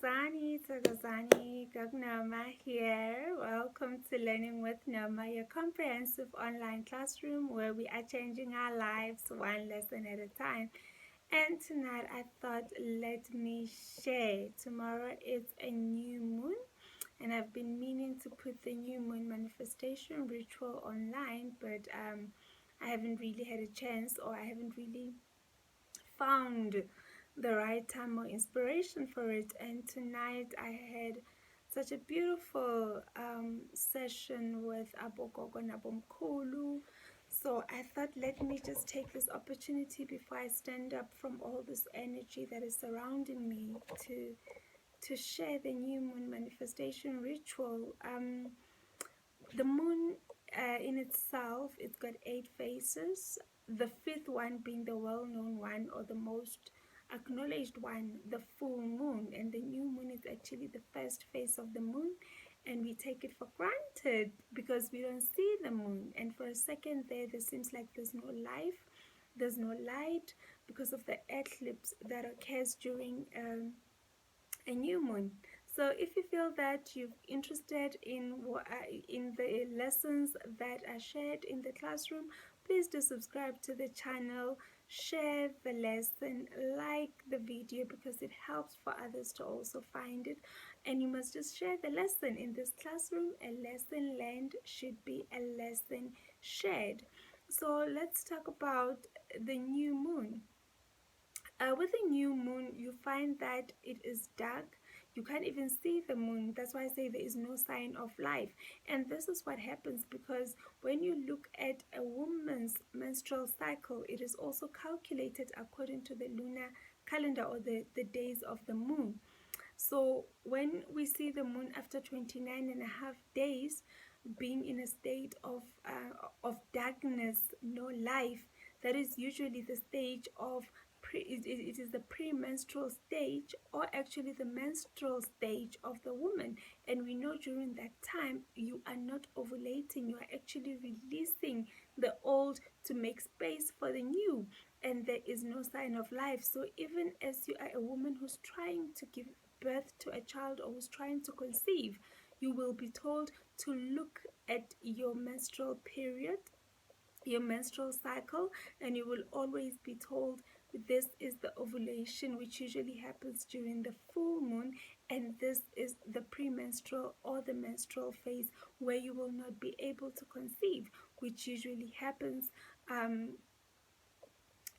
Thokozani, Gogo Noma here. Welcome to Learning with Noma, your comprehensive online classroom where we are changing our lives one lesson at a time. And tonight I thought, let me share. Tomorrow is a new moon, and I've been meaning to put the new moon manifestation ritual online, but I haven't really had a chance, or I haven't really found the right time or inspiration for it. And tonight I had such a beautiful session with Abogogo Nabomkulu. So I thought, let me just take this opportunity before I stand up from all this energy that is surrounding me to share the new moon manifestation ritual. The moon in itself, it's got 8 phases, the fifth one being the well-known one, or the most acknowledged one, the full moon. And the new moon is actually the first phase of the moon, and we take it for granted because we don't see the moon. And for a second there seems like there's no life, there's no light, because of the eclipse that occurs during a new moon. So if you feel that you're interested in the lessons that are shared in the classroom, please do subscribe to the channel, share the lesson, like the video, because it helps for others to also find it. And you must just share the lesson. In this classroom, a lesson learned should be a lesson shared. So let's talk about the new moon. With a new moon, you find that it is dark. You can't even see the moon. That's why I say there is no sign of life. And this is what happens because when you look at a woman's menstrual cycle, it is also calculated according to the lunar calendar, or the days of the moon. So when we see the moon after 29 and a half days, being in a state of darkness, no life, that is usually the stage of it is the premenstrual stage, or actually the menstrual stage of the woman. And we know during that time you are not ovulating, you are actually releasing the old to make space for the new, and there is no sign of life. So even as you are a woman who's trying to give birth to a child, or who's trying to conceive, you will be told to look at your menstrual period, your menstrual cycle, and you will always be told this is the ovulation, which usually happens during the full moon, and this is the premenstrual or the menstrual phase, where you will not be able to conceive, which usually happens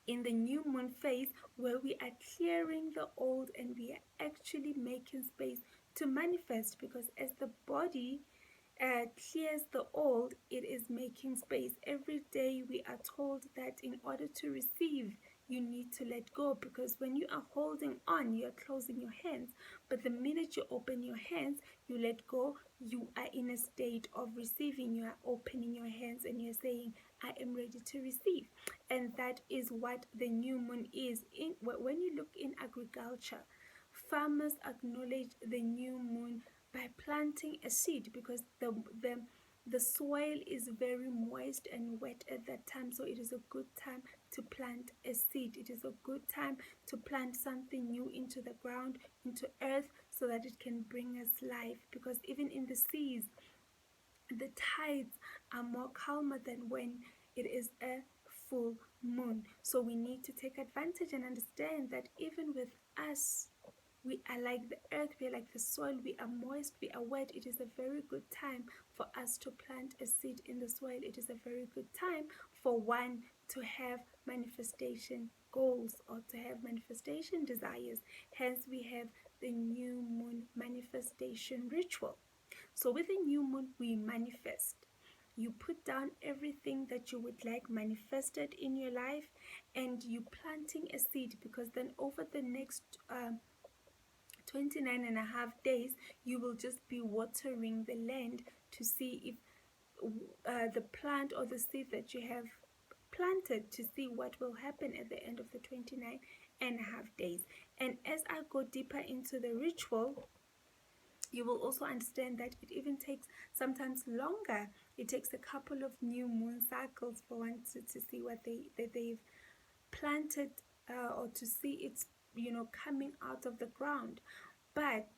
in the new moon phase, where we are clearing the old and we are actually making space to manifest. Because as the body clears the old, it is making space. Every day we are told that in order to receive, you need to let go, because when you are holding on, you are closing your hands. But the minute you open your hands, you let go, you are in a state of receiving. You are opening your hands and you're saying, I am ready to receive. And that is what the new moon is. When you look in agriculture, farmers acknowledge the new moon by planting a seed, because the soil is very moist and wet at that time. So it is a good time to plant a seed. It is a good time to plant something new into the ground, into earth, so that it can bring us life. Because even in the seas, the tides are more calmer than when it is a full moon. So we need to take advantage and understand that even with us, we are like the earth, we are like the soil, we are moist, we are wet. It is a very good time for us to plant a seed in the soil. It is a very good time for one to have manifestation goals, or to have manifestation desires. Hence, we have the new moon manifestation ritual. So with a new moon, we manifest. You put down everything that you would like manifested in your life, and you planting a seed, because then over the next 29 and a half days, you will just be watering the land to see if the plant or the seed that you have planted, to see what will happen at the end of the 29 and a half days. And as I go deeper into the ritual, you will also understand that it even takes sometimes longer. It takes a couple of new moon cycles for one to see what they've planted, or to see it's coming out of the ground. but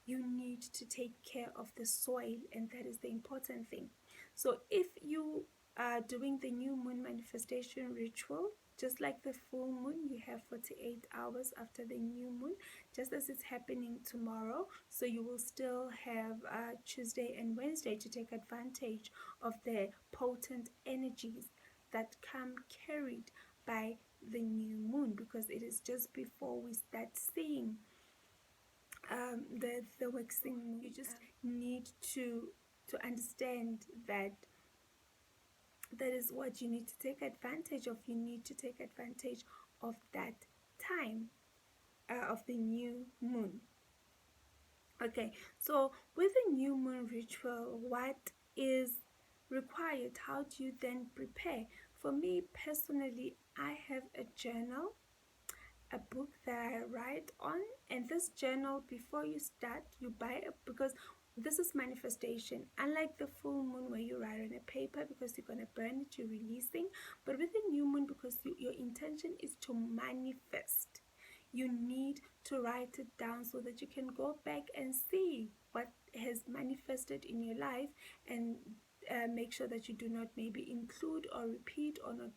you need to take care of the soil, and that is the important thing. So if you are doing the new moon manifestation ritual, just like the full moon, you have 48 hours after the new moon, just as it's happening tomorrow. So you will still have Tuesday and Wednesday to take advantage of the potent energies that come carried by the new moon, because it is just before we start seeing the waxing moon. You just need to understand that that is what you need to take advantage of. You need to take advantage of that time of the new moon. Okay, so with the new moon ritual, what is required? How do you then prepare? For me personally, I have a journal, a book that I write on, and this journal, before you start, you buy it, because this is manifestation. Unlike the full moon where you write on a paper because you're going to burn it, you're releasing. But with the new moon, because your intention is to manifest, you need to write it down so that you can go back and see what has manifested in your life, and make sure that you do not maybe include or repeat or not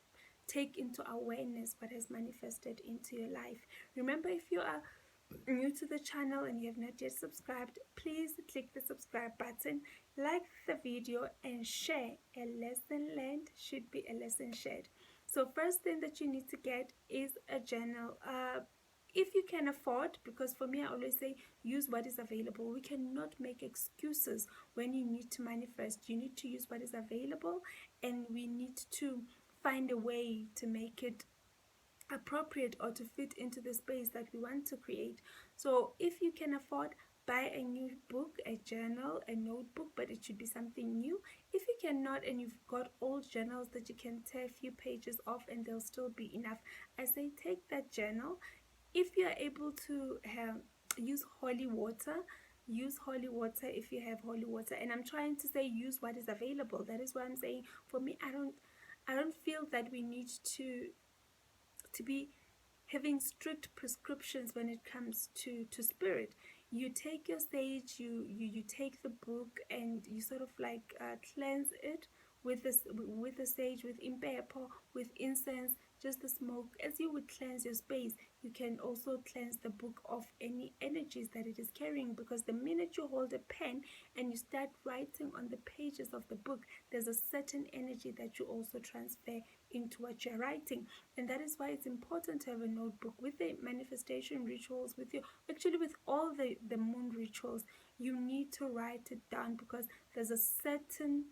take into awareness what has manifested into your life. Remember, if you are new to the channel and you have not yet subscribed, please click the subscribe button, like the video, and share. A lesson learned should be a lesson shared. So first thing that you need to get is a journal. If you can afford, because for me, I always say use what is available. We cannot make excuses when you need to manifest. You need to use what is available, and we need to find a way to make it appropriate or to fit into the space that we want to create. So if you can afford, buy a new book, a journal, a notebook, but it should be something new. If you cannot and you've got old journals that you can tear a few pages off and they'll still be enough, I say take that journal. If you are able to use holy water, use holy water if you have holy water. And I'm trying to say use what is available. That is why I'm saying, for me, I don't feel that we need to be having strict prescriptions when it comes to spirit. You take your sage, you take the book, and you sort of like cleanse it with the sage, with impepo, with incense, just the smoke. As you would cleanse your space, you can also cleanse the book of any energies that it is carrying, because the minute you hold a pen and you start writing on the pages of the book, there's a certain energy that you also transfer into what you're writing. And that is why it's important to have a notebook. With the manifestation rituals, with all the moon rituals, you need to write it down, because there's a certain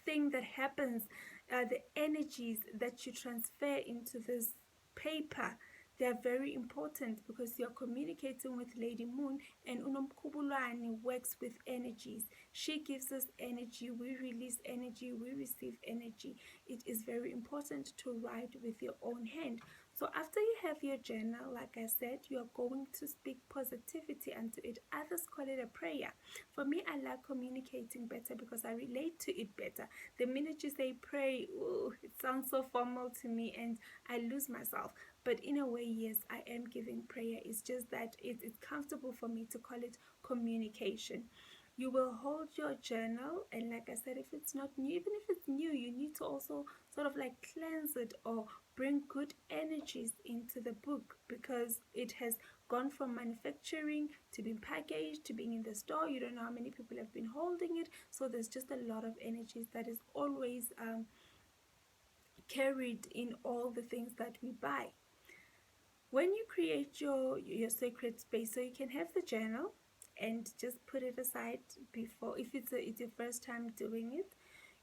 thing that happens, the energies that you transfer into this paper, they are very important, because you're communicating with Lady Moon, and Unomkhubulwane works with energies. She gives us energy, we release energy, we receive energy. It is very important to write with your own hand. So after you have your journal, like I said, you are going to speak positivity unto it. Others call it a prayer. For me, I like communicating better because I relate to it better. The minute you say pray, ooh, it sounds so formal to me and I lose myself. But in a way, yes, I am giving prayer. It's just that it's comfortable for me to call it communication. You will hold your journal, and like I said, if it's not new, even if it's new, you need to also sort of like cleanse it or bring good energies into the book, because it has gone from manufacturing to being packaged to being in the store. You don't know how many people have been holding it, so there's just a lot of energies that is always carried in all the things that we buy. When you create your sacred space, so you can have the journal and just put it aside before, if it's your first time doing it.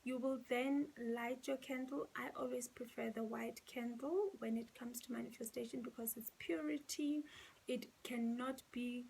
You will then light your candle. I always prefer the white candle when it comes to manifestation, because it's purity. It cannot be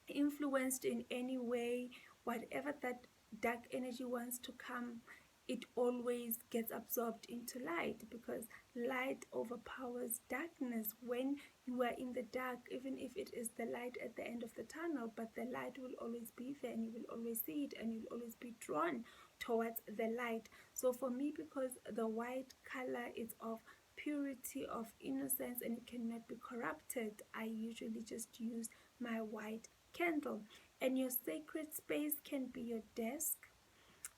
influenced in any way. Whatever that dark energy wants to come, it always gets absorbed into light, because light overpowers darkness. When you are in the dark, even if it is the light at the end of the tunnel, but the light will always be there, and you will always see it, and you'll always be drawn towards the light. So for me, because the white color is of purity of innocence and it cannot be corrupted, I usually just use my white candle. And your sacred space can be your desk,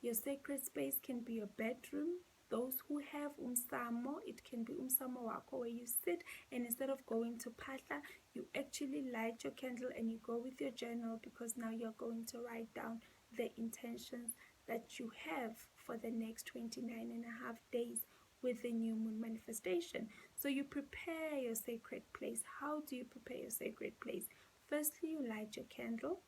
your sacred space can be your bedroom. Those who have umsamo, it can be umsamo wako where you sit, and instead of going to phahla, you actually light your candle and you go with your journal, because now you're going to write down the intentions that you have for the next 29 and a half days with the new moon manifestation. So you prepare your sacred place. How do you prepare your sacred place? Firstly, you light your candle.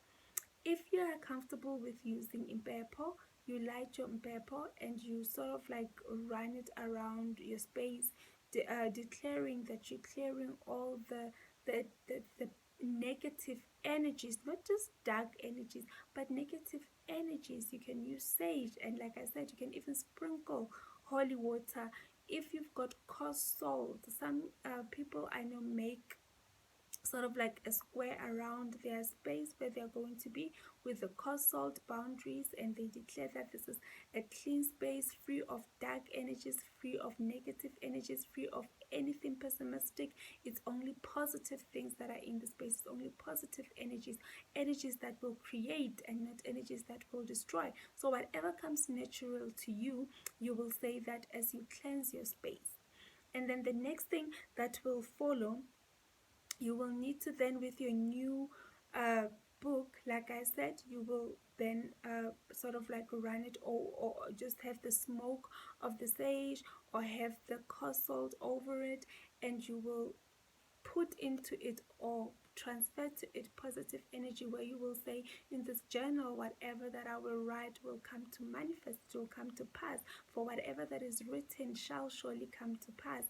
If you are comfortable with using impepo, you light your impepo and you sort of like run it around your space, declaring that you're clearing all the negative energies, not just dark energies, but negative energies. You can use sage, and like I said, you can even sprinkle holy water. If you've got coarse salt, some people I know make sort of like a square around their space where they're going to be, with the coarse salt boundaries, and they declare that this is a clean space, free of dark energies, free of negative energies, free of anything pessimistic. It's only positive things that are in the space. It's only positive energies, energies that will create and not energies that will destroy. So whatever comes natural to you, you will say that as you cleanse your space. And then the next thing that will follow, you will need to then, with your new book, like I said, you will then sort of like run it, or just have the smoke of the sage, or have the coarse salt over it, and you will put into it or transfer to it positive energy, where you will say, in this journal, whatever that I will write will come to manifest, will come to pass. For whatever that is written shall surely come to pass.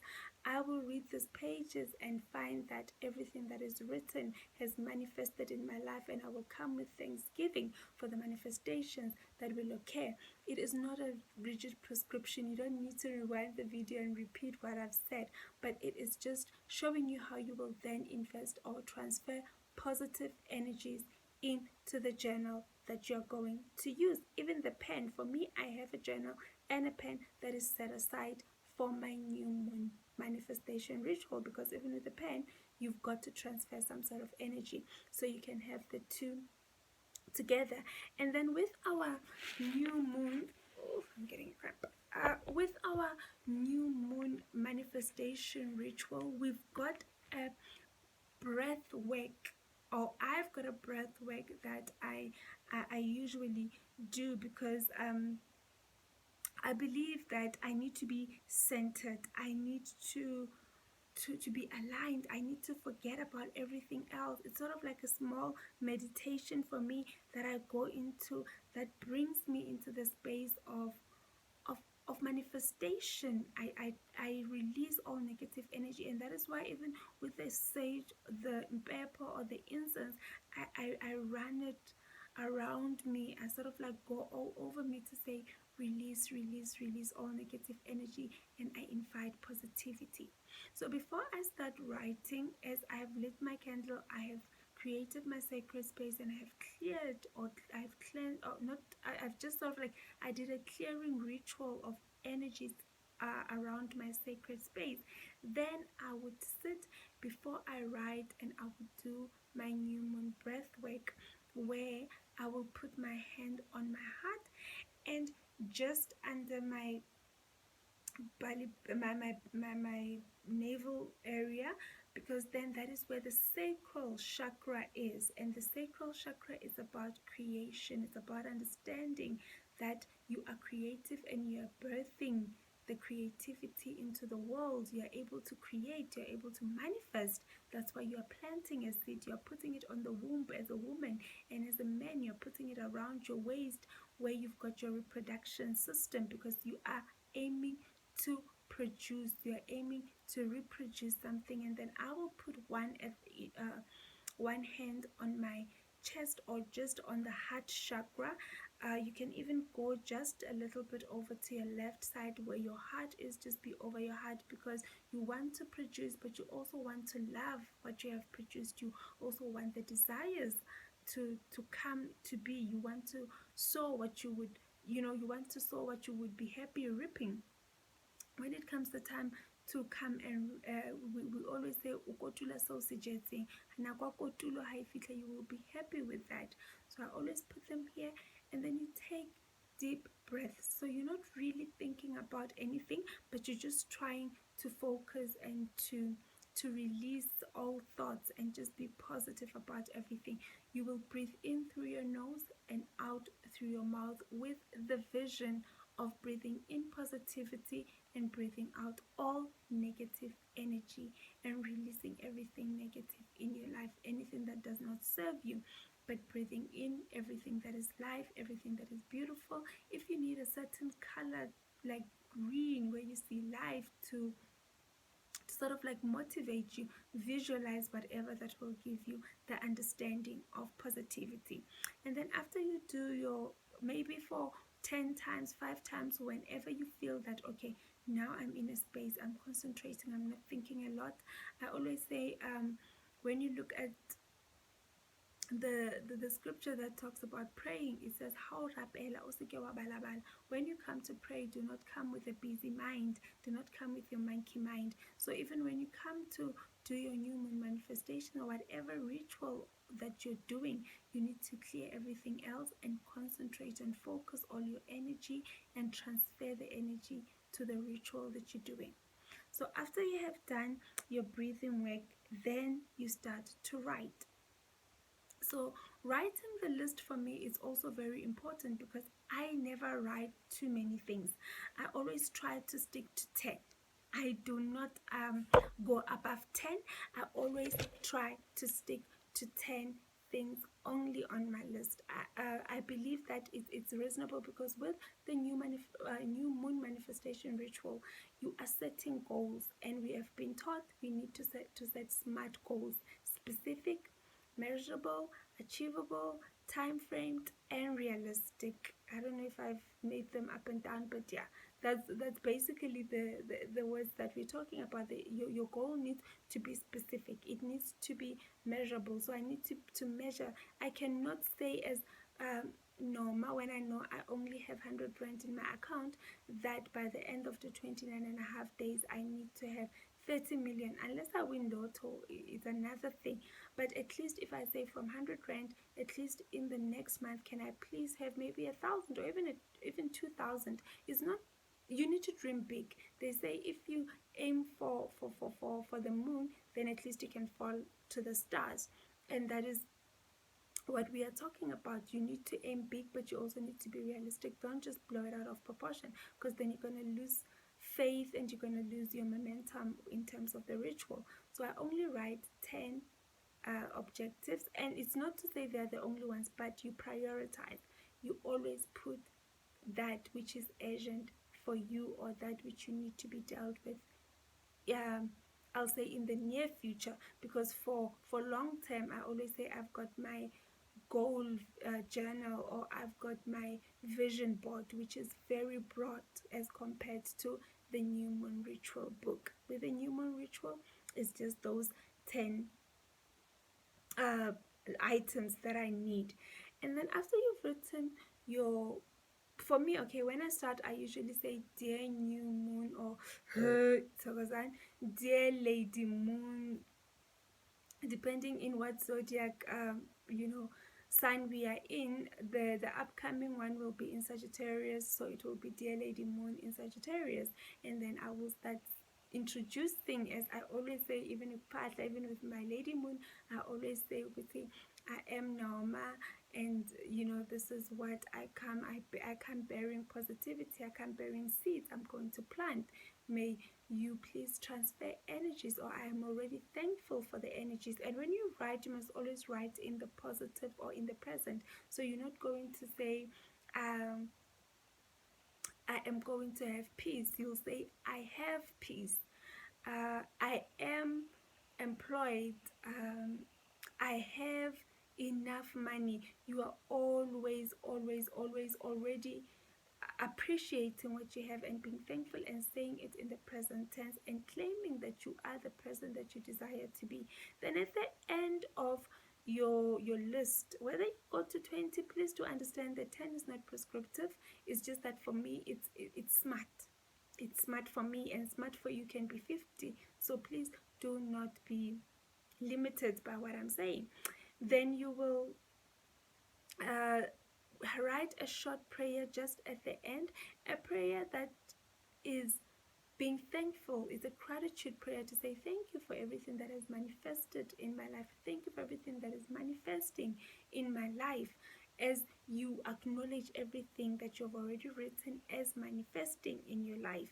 I will read these pages and find that everything that is written has manifested in my life, and I will come with thanksgiving for the manifestations that will occur. It is not a rigid prescription. You don't need to rewind the video and repeat what I've said, but it is just showing you how you will then invest or transfer positive energies into the journal that you're going to use. Even the pen, for me, I have a journal and a pen that is set aside for my new moon manifestation ritual, because even with the pen, you've got to transfer some sort of energy, so you can have the two together. And then with our new moon, I'm getting a cramp. With our new moon manifestation ritual, we've got a breath work, or I've got a breath work that I usually do, because I believe that I need to be centered. I need to be aligned. I need to forget about everything else. It's sort of like a small meditation for me that I go into, that brings me into the space of of manifestation. I release all negative energy, and that is why even with the sage, the pepper or the incense, I run it around me. I sort of like go all over me to say, release, release, release all negative energy, and I invite positivity. So before I start writing, as I have lit my candle, I have created my sacred space, and I have cleared, or I've cleansed, or not, I've just sort of like, I did a clearing ritual of energies around my sacred space. Then I would sit before I write, and I would do my new moon breath work, where I will put my hand on my heart, and just under my belly, my navel area, because then that is where the sacral chakra is. And the sacral chakra is about creation. It's about understanding that you are creative, and you are birthing the creativity into the world. You are able to create, you're able to manifest. That's why you are planting a seed. You're putting it on the womb as a woman, and as a man, you're putting it around your waist, where you've got your reproduction system, because you are aiming to produce, you're aiming to reproduce something. And then I will put one hand on my chest, or just on the heart chakra. You can even go just a little bit over to your left side, where your heart is. Just be over your heart, because you want to produce, but you also want to love what you have produced. You also want the desires to come to be. You want to sow what you would, you want to sow what you would be happy reaping. When it comes the time to come and we always say o kotula seo se jetseng. Nako ya kotulo ha e fihla, you will be happy with that. So I always put them here, and then you take deep breaths. So you're not really thinking about anything, but you're just trying to focus and to release all thoughts and just be positive about everything. You will breathe in through your nose and out through your mouth with the vision of breathing in positivity and breathing out all negative energy and releasing everything negative in your life, anything that does not serve you, but breathing in everything that is life, everything that is beautiful. If you need a certain color like green where you see life to sort of like motivate you, visualize whatever that will give you the understanding of positivity. And then after you do your, maybe for 10 times, 5 times, whenever you feel that, okay, now I'm in a space, I'm concentrating, I'm not thinking a lot. I always say, when you look at the scripture that talks about praying, it says, "How rapela o se ke wa balabala." When you come to pray, do not come with a busy mind, do not come with your monkey mind. So even when you come to do your new moon manifestation or whatever ritual that you're doing, you need to clear everything else and concentrate and focus all your energy and transfer the energy to the ritual that you're doing. So after you have done your breathing work, then you start to write. So writing the list for me is also very important because I never write too many things. I always try to stick to 10. I do not go above 10. I always try to stick to 10 things only on my list. I believe that it's reasonable because with the new moon manifestation ritual, you are setting goals, and we have been taught we need to set smart goals, specific, measurable, achievable, time framed, and realistic. I don't know if I've made them up and down, but yeah, that's basically the words that we're talking about. Your goal needs to be specific. It needs to be measurable. So I need to measure. I cannot say as Noma, when I know I only have 100 rand in my account, that by the end of the 29 and a half days I need to have 30 million. Unless I win lotto, it's another thing. But at least if I say from 100 rand, at least in the next month, can I please have maybe 1,000 or even 2,000? It's not. You need to dream big. They say if you aim for the moon, then at least you can fall to the stars, and that is what we are talking about. You need to aim big, but you also need to be realistic. Don't just blow it out of proportion, because then you're going to lose faith and you're going to lose your momentum in terms of the ritual. So I only write 10 objectives, and it's not to say they're the only ones, but you prioritize. You always put that which is urgent for you, or that which you need to be dealt with, I'll say in the near future, because for long term, I always say I've got my goal journal, or I've got my vision board, which is very broad as compared to the new moon ritual book. With the new moon ritual, it's just those 10 items that I need. And then after you've written your, for me, okay, when I start, I usually say, "Dear new moon," or "Dear lady moon," depending in what zodiac sign we are in. The upcoming one will be in Sagittarius, so it will be "Dear lady moon" in Sagittarius. And then I will start introducing, as I always say, even with my lady moon, I always say, "I am Noma, and this is what I come bearing positivity, I come bearing seeds I'm going to plant. May you please transfer energies," or "I am already thankful for the energies." And when you write, you must always write in the positive or in the present. So you're not going to say, "I am going to have peace." You'll say, "I have peace." "I am employed." "I have enough money." You are always already appreciating what you have and being thankful and saying it in the present tense and claiming that you are the person that you desire to be. Then at the end of your list, whether you go to 20, please do understand that 10 is not prescriptive. It's just that for me, it's smart. it's smart for me and smart for you can be 50. So please do not be limited by what I'm saying. Then you will write a short prayer just at the end, a prayer that is being thankful, is a gratitude prayer to say thank you for everything that has manifested in my life. Thank you for everything that is manifesting in my life, as you acknowledge everything that you've already written as manifesting in your life.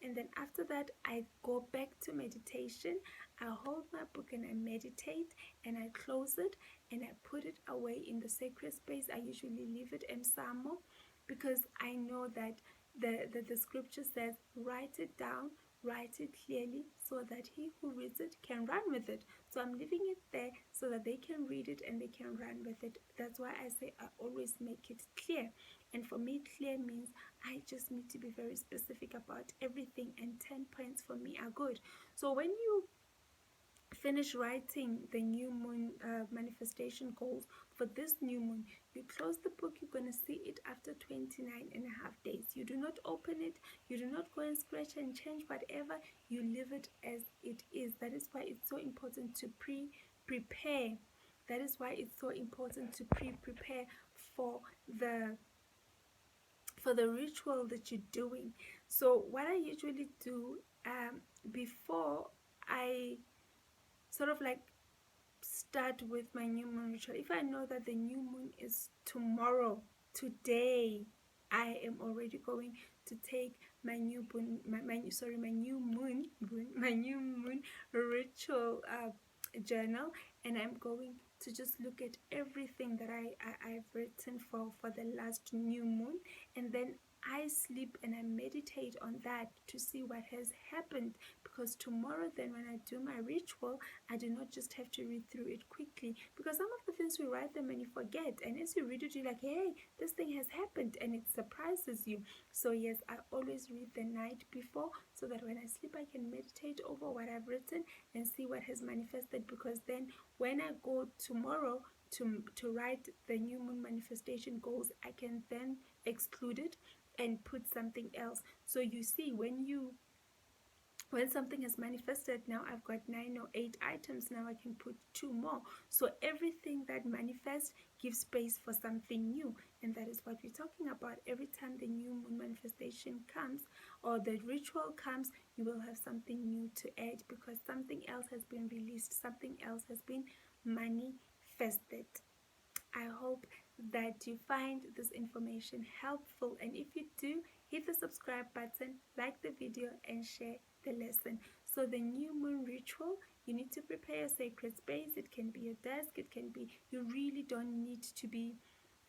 And then after that, I go back to meditation. I hold my book and I meditate, and I close it and I put it away in the sacred space. I usually leave it in Samo, because I know that the scripture says, write it down, write it clearly, so that he who reads it can run with it. So I'm leaving it there so that they can read it and they can run with it. That's why I say I always make it clear. And for me, clear means I just need to be very specific about everything, and 10 points for me are good. So when you finish writing the new moon manifestation goals for this new moon, you close the book. You're going to see it after 29 and a half days. You do not open it, you do not go and scratch and change whatever. You leave it as it is. That is why it's so important to prepare. That is why it's so important to prepare for the ritual that you're doing. So what I usually do, before I sort of like start with my new moon ritual, if I know that the new moon is tomorrow, today, I am already going to take my new moon, my new moon ritual journal, and I'm going to just look at everything that I've written for the last new moon, and then I sleep and I meditate on that to see what has happened. Because tomorrow, then, when I do my ritual, I do not just have to read through it quickly, because some of the things we write them and you forget, and as you read it, you're like, hey, this thing has happened, and it surprises you. So yes, I always read the night before, so that when I sleep, I can meditate over what I've written and see what has manifested. Because then when I go tomorrow to write the new moon manifestation goals, I can then exclude it and put something else. So you see, when something has manifested, now I've got 9 or 8 items. Now I can put 2 more. So everything that manifests gives space for something new, and that is what we're talking about. Every time the new moon manifestation comes, or the ritual comes, you will have something new to add, because something else has been released, something else has been manifested. I hope that you find this information helpful, and if you do, hit the subscribe button, like the video, and share the lesson. So the new moon ritual, you need to prepare a sacred space. It can be your desk, it can be, you really don't need to be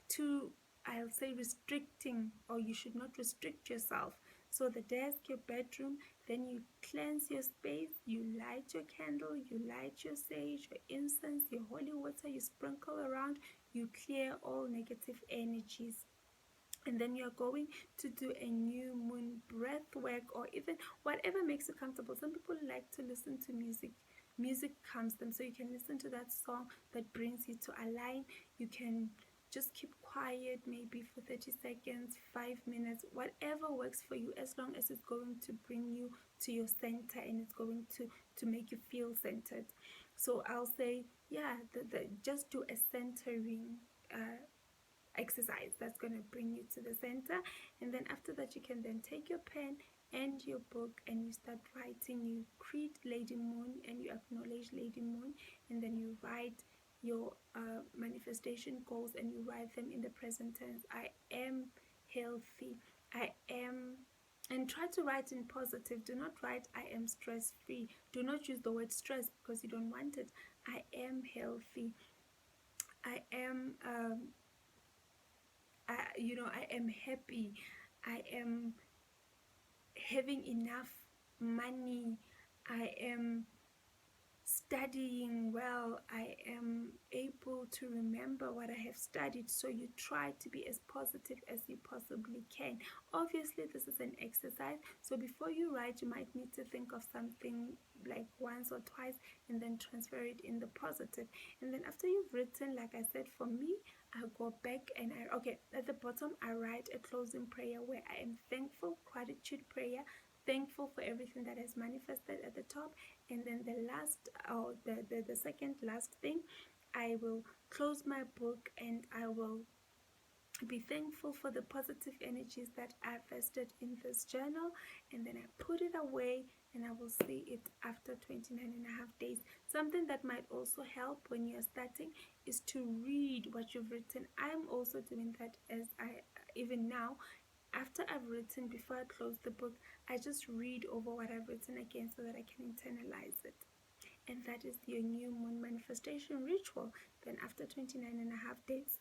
too, I'll say, restricting, or you should not restrict yourself. So the desk, your bedroom, then you cleanse your space, you light your candle, you light your sage, your incense, your holy water, you sprinkle around, you clear all negative energies. And then you're going to do a new moon breath work, or even whatever makes you comfortable. Some people like to listen to music. Music calms them, so you can listen to that song that brings you to align. You can just keep quiet, maybe for 30 seconds, 5 minutes, whatever works for you, as long as it's going to bring you to your center and it's going to make you feel centered. So I'll say, yeah, just do a centering exercise that's going to bring you to the center. And then after that, you can then take your pen and your book and you start writing. You greet Lady Moon and you acknowledge Lady Moon, and then you write your manifestation goals, and you write them in the present tense. I am healthy, I am, and try to write in positive. Do not write I am stress free. Do not use the word stress, because you don't want it. I am healthy, I am I am happy, I am having enough money, I am studying well, I am able to remember what I have studied. So you try to be as positive as you possibly can. Obviously, this is an exercise, so before you write, you might need to think of something like once or twice and then transfer it in the positive. And then after you've written, like I said, for me, I go back and at the bottom I write a closing prayer where I am thankful, gratitude prayer, thankful for everything that has manifested at the top. And then the last, or the second last thing, I will close my book and I will be thankful for the positive energies that I vested in this journal, and then I put it away and I will see it after 29 and a half days. Something that might also help when you're starting is to read what you've written. I'm also doing that as I even now. After I've written, before I close the book, I just read over what I've written again so that I can internalize it. And that is your new moon manifestation ritual. Then after 29 and a half days,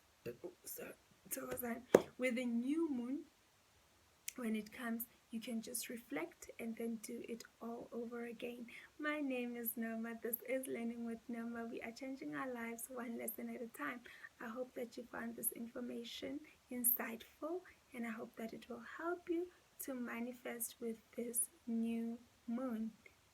with the new moon, when it comes, you can just reflect and then do it all over again. My name is Noma. This is Learning with Noma. We are changing our lives one lesson at a time. I hope that you found this information insightful, and I hope that it will help you to manifest with this new moon.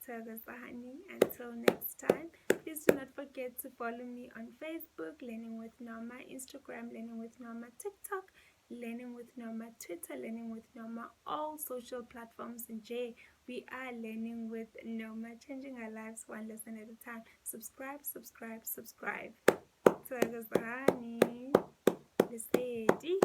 Until next time, please do not forget to follow me on Facebook, Learning with Noma, Instagram, Learning with Noma, TikTok, Learning with Noma, Twitter, Learning with Noma, all social platforms in J. We are Learning with Noma, changing our lives one lesson at a time. Subscribe, subscribe, subscribe. Lesedi.